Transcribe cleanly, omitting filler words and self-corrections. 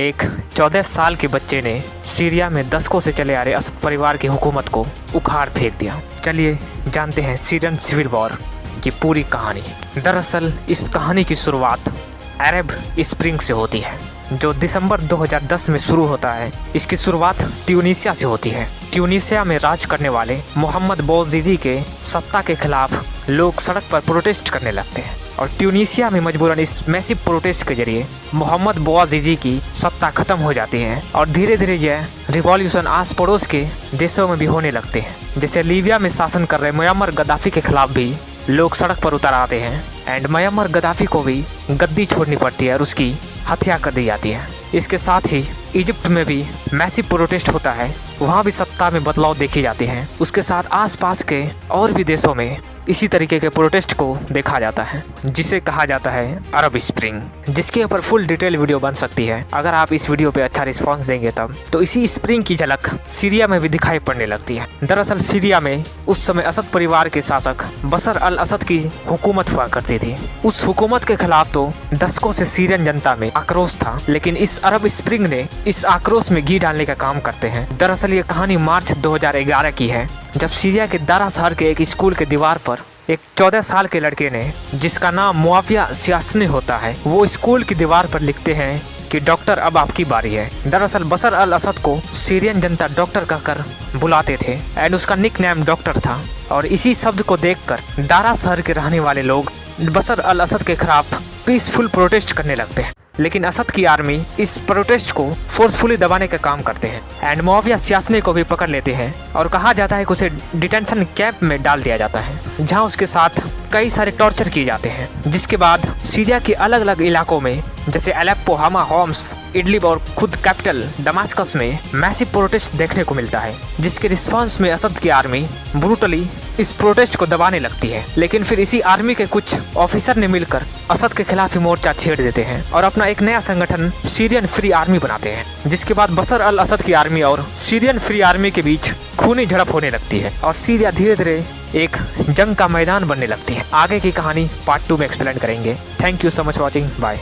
एक 14 साल के बच्चे ने सीरिया में दशकों से चले आ रहे असद परिवार की हुकूमत को उखाड़ फेंक दिया। चलिए जानते हैं सीरियन सिविल वॉर की पूरी कहानी। दरअसल इस कहानी की शुरुआत अरब स्प्रिंग से होती है, जो दिसंबर 2010 में शुरू होता है। इसकी शुरुआत ट्यूनीशिया से होती है। ट्यूनीशिया में राज करने वाले मोहम्मद बौअज़ीज़ी के सत्ता के खिलाफ लोग सड़क पर प्रोटेस्ट करने लगते हैं और ट्यूनीशिया में मजबूरन इस मैसिव प्रोटेस्ट के जरिए मोहम्मद बौअज़ीज़ी की सत्ता खत्म हो जाती है और धीरे धीरे यह रिवॉल्यूशन आस पड़ोस के देशों में भी होने लगते हैं। जैसे लीबिया में शासन कर रहे मुअम्मर गद्दाफी के खिलाफ भी लोग सड़क पर उतर आते हैं एंड मुअम्मर गद्दाफी को भी गद्दी छोड़नी पड़ती है और उसकी हत्या कर दी जाती है। इसके साथ ही इजिप्ट में भी मैसिव प्रोटेस्ट होता है, वहाँ भी सत्ता में बदलाव देखी जाती है। उसके साथ आसपास के और भी देशों में इसी तरीके के प्रोटेस्ट को देखा जाता है, जिसे कहा जाता है अरब स्प्रिंग, जिसके ऊपर फुल डिटेल वीडियो बन सकती है अगर आप इस वीडियो पे अच्छा रिस्पांस देंगे तब। तो इसी स्प्रिंग की झलक सीरिया में भी दिखाई पड़ने लगती है। दरअसल सीरिया में उस समय असद परिवार के शासक बशर अल असद की हुकूमत हुआ करती थी। उस हुकूमत के खिलाफ तो दशकों से सीरियन जनता में आक्रोश था, लेकिन इस अरब स्प्रिंग ने इस आक्रोश में घी डालने का काम करते हैं। दरअसल ये कहानी मार्च 2011 की है, जब सीरिया के दारा शहर के एक स्कूल के दीवार पर एक 14 साल के लड़के ने, जिसका नाम मुआविया सियासनी होता है, वो स्कूल की दीवार पर लिखते हैं कि डॉक्टर अब आपकी बारी है। दरअसल बशर अल असद को सीरियन जनता डॉक्टर कहकर बुलाते थे एंड उसका निक नेम डॉक्टर था। और इसी शब्द को देखकर दारा शहर के रहने वाले लोग बशर अल असद के खिलाफ पीसफुल प्रोटेस्ट करने लगते हैं, लेकिन असद की आर्मी इस प्रोटेस्ट को फोर्सफुली दबाने का काम करते हैं एंड मुआविया सियासनी को भी पकड़ लेते हैं और कहा जाता है कि उसे डिटेंशन कैंप में डाल दिया जाता है, जहां उसके साथ कई सारे टॉर्चर किए जाते हैं। जिसके बाद सीरिया के अलग अलग इलाकों में जैसे अलेप्पो, हमा, होम्स, इडलिब और खुद कैपिटल दमास्कस में मैसिव प्रोटेस्ट देखने को मिलता है, जिसके रिस्पांस में असद की आर्मी ब्रूटली इस प्रोटेस्ट को दबाने लगती है। लेकिन फिर इसी आर्मी के कुछ ऑफिसर ने मिलकर असद के खिलाफ ही मोर्चा छेड़ देते हैं और अपना एक नया संगठन सीरियन फ्री आर्मी बनाते हैं। जिसके बाद बशर अल असद की आर्मी और सीरियन फ्री आर्मी के बीच खूनी झड़प होने लगती है और सीरिया धीरे धीरे एक जंग का मैदान बनने लगती है। आगे की कहानी पार्ट 2 में एक्सप्लेन करेंगे। Thank you so much watching, bye.